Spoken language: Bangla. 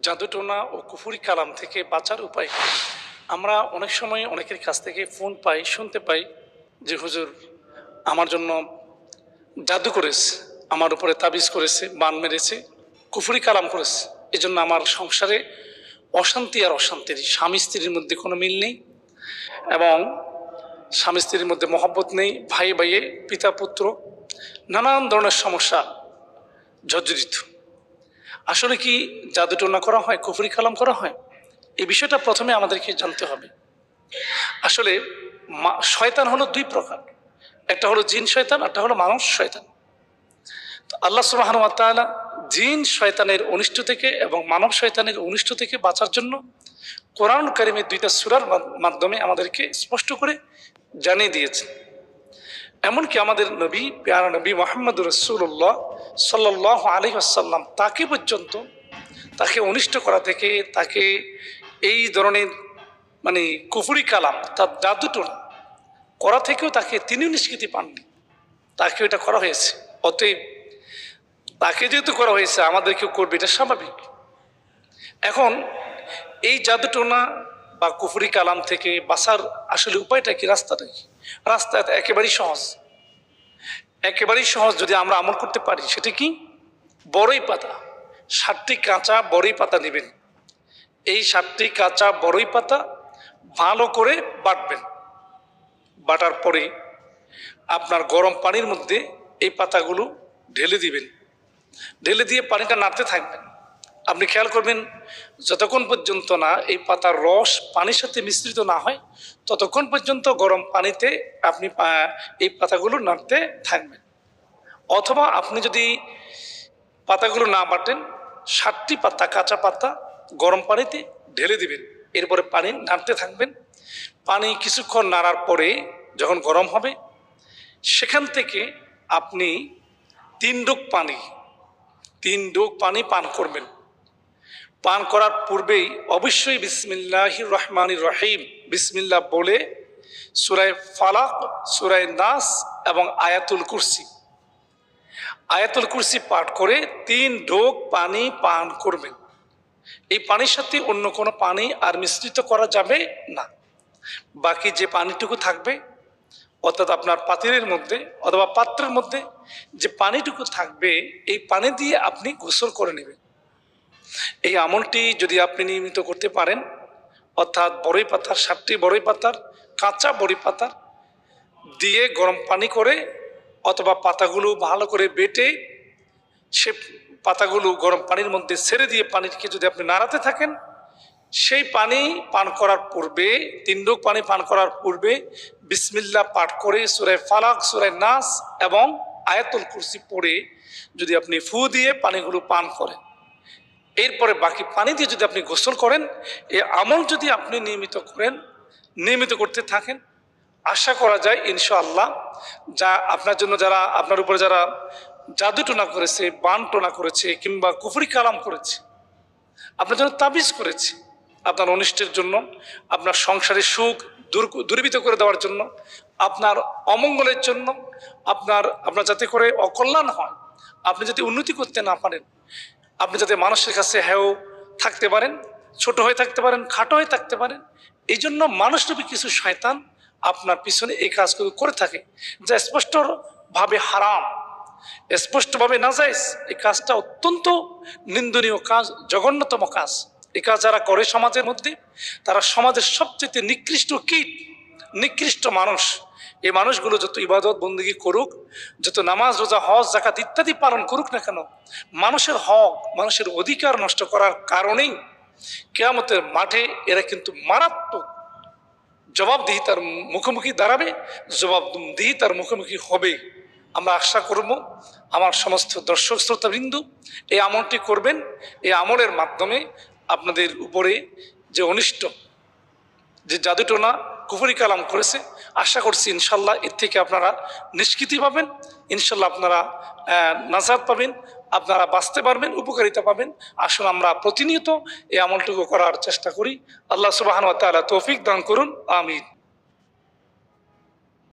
জাদুটোনা ও কুফরি কালাম থেকে বাঁচার উপায় কি? আমরা অনেক সময় অনেকের কাছ থেকে ফোন পাই, শুনতে পাই যে হুজুর আমার জন্য জাদু করেছে, আমার উপরে তাবিজ করেছে, বান মেরেছে, কুফরি কালাম করেছে, এজন্য আমার সংসারে অশান্তি আর অশান্তির, স্বামী স্ত্রীর মধ্যে কোনো মিল নেই এবং স্বামী স্ত্রীর মধ্যে মহব্বত নেই, ভাই ভাইয়ে, পিতা পুত্র, নানান ধরনের সমস্যা জর্জরিত। আসলে কি জাদুটোনা করা হয়, কুফরি কালাম করা হয়? এই বিষয়টা প্রথমে আমাদেরকে জানতে হবে। আসলে শয়তান হলো দুই প্রকার, একটা হলো জিন শয়তান, একটা হলো মানব শয়তান। তো আল্লাহ সুবহানাহু ওয়া তাআলা জিন শয়তানের অনিষ্ট থেকে এবং মানব শয়তানের অনিষ্ট থেকে বাঁচার জন্য কোরআন কারিমের দুইটা সূরার মাধ্যমে আমাদেরকে স্পষ্ট করে জানিয়ে দিয়েছেন। এমনকি আমাদের নবী, প্যারা নবী মুহাম্মদ রাসূলুল্লাহ সাল্লাল্লাহু আলাইহি ওয়াসাল্লাম তাকে পর্যন্ত তাকে অনিষ্ট করা থেকে, তাকে এই ধরনের কুফরি কালাম, তার জাদুটোনা করা থেকেও তিনিও নিষ্কৃতি পাননি, তাকে এটা করা হয়েছে। অতএব তাকে যেহেতু করা হয়েছে, আমাদেরকেও করবে, এটা স্বাভাবিক। এখন এই জাদুটোনা বা কুফরি কালাম থেকে বাঁচার আসলে উপায়টা কি, রাস্তাটা কি? রাস্তা একেবারেই সহজ, একেবারেই সহজ যদি আমরা আমল করতে পারি। সেটা কি? বড়ই পাতা, 7টি কাঁচা বড়ই পাতা নেবেন। এই 7টি কাঁচা বড়ই পাতা ভালো করে বাটবেন। বাটার পরে আপনার গরম পানির মধ্যে এই পাতাগুলো ঢেলে দিবেন। ঢেলে দিয়ে পানিটা নাড়তে থাকবেন। আপনি খেয়াল করবেন, যতক্ষণ পর্যন্ত না এই পাতার রস পানির সাথে মিশ্রিত না হয়, ততক্ষণ পর্যন্ত গরম পানিতে আপনি এই পাতাগুলো নাড়তে থাকবেন। অথবা আপনি যদি পাতাগুলো না বাটেন, 7টি পাতা, কাঁচা পাতা গরম পানিতে ঢেলে দিবেন। এরপরে পানি নাড়তে থাকবেন। পানি কিছুক্ষণ নাড়ার পরে যখন গরম হবে, সেখান থেকে আপনি 3 ডুব পানি পান করবেন। পান করার পূর্বেই অবশ্যই বিসমিল্লাহির রহমানির রহিম, বিসমিল্লাহ বলে সূরা ফালাক, সূরা নাস এবং আয়াতুল কুরসি পাঠ করে 3 ঢোক পানি পান করবেন। এই পানির সাথে অন্য কোনো পানি আর মিশ্রিত করা যাবে না। বাকি যে পানিটুকু থাকবে, অর্থাৎ আপনার পাতিলের মধ্যে অথবা পাত্রের মধ্যে যে পানিটুকু থাকবে, এই পানি দিয়ে আপনি গোসল করে নেবেন। এই আমলটি যদি আপনি নিয়মিত করতে পারেন, অর্থাৎ বড়ই পাতার 7টি বড়ই পাতার, কাঁচা বড়ই পাতার দিয়ে গরম পানি করে অথবা পাতাগুলো ভালো করে বেটে সে পাতাগুলো গরম পানির মধ্যে ছেড়ে দিয়ে পানিকে যদি আপনি নাড়াতে থাকেন, সেই পানি পান করার পূর্বে, 3 ডুব পানি পান করার পূর্বে বিসমিল্লাহ পাঠ করে সূরা ফালাক, সূরা নাস এবং আয়াতুল কুরসি পড়ে যদি আপনি ফু দিয়ে পানিগুলো পান করেন, এরপরে বাকি পানি দিয়ে যদি আপনি গোসল করেন, এই আমল যদি আপনি নিয়মিত করতে থাকেন, আশা করা যায় ইনশাআল্লাহ যা আপনার জন্য, যারা আপনার উপরে যারা জাদুটোনা করেছে, বান টোনা করেছে কিংবা কুফরি কালাম করেছে, আপনার জন্য তাবিজ করেছে, আপনার অনিষ্টের জন্য, আপনার সংসারের সুখ দূরীভূত করে দেওয়ার জন্য, আপনার অমঙ্গলের জন্য, আপনার যাতে করে অকল্যাণ হয়, আপনি যদি উন্নতি করতে না পারেন, আপনি যাতে মানুষের কাছে হেয় থাকতে পারেন, ছোট হয়ে থাকতে পারেন, খাটো হয়ে থাকতে পারেন, এই জন্য মানুষরূপী কিছু শয়তান আপনার পিছনে এই কাজগুলো করে থাকে, যা স্পষ্টভাবে হারাম, স্পষ্টভাবে নাজায়েজ। এই কাজটা অত্যন্ত নিন্দনীয় কাজ, জঘন্যতম কাজ। এই কাজ যারা করে সমাজের মধ্যে, তারা সমাজের সবচেয়ে নিকৃষ্ট মানুষ। এই মানুষগুলো যত ইবাদত বন্দেগী করুক, যত নামাজ, রোজা, হজ, যাকাত ইত্যাদি পালন করুক না কেন, মানুষের হক, মানুষের অধিকার নষ্ট করার কারণেই কিয়ামতের মাঠে এরা কিন্তু মারাত্মক জবাবদিহিতার মুখোমুখি দাঁড়াবে, জবাবদিহিতার মুখোমুখি হবে। আমরা আশা করব আমার সমস্ত দর্শক শ্রোতাবৃন্দ এই আমলটি করবেন। এই আমলের মাধ্যমে আপনাদের উপরে যে অনিষ্ট, যে জাদুটোনা কুফরি কালাম করেছে, আশা করছি ইনশাল্লাহ এর থেকে আপনারা নিষ্কৃতি পাবেন, ইনশাল্লাহ আপনারা নাজাত পাবেন, আপনারা বাঁচতে পারবেন, উপকারিতা পাবেন। আসুন আমরা প্রতিনিয়ত এই আমলটুকু করার চেষ্টা করি। আল্লাহ সুবহানাহু ওয়া তাআলা তৌফিক দান করুন, আমিন।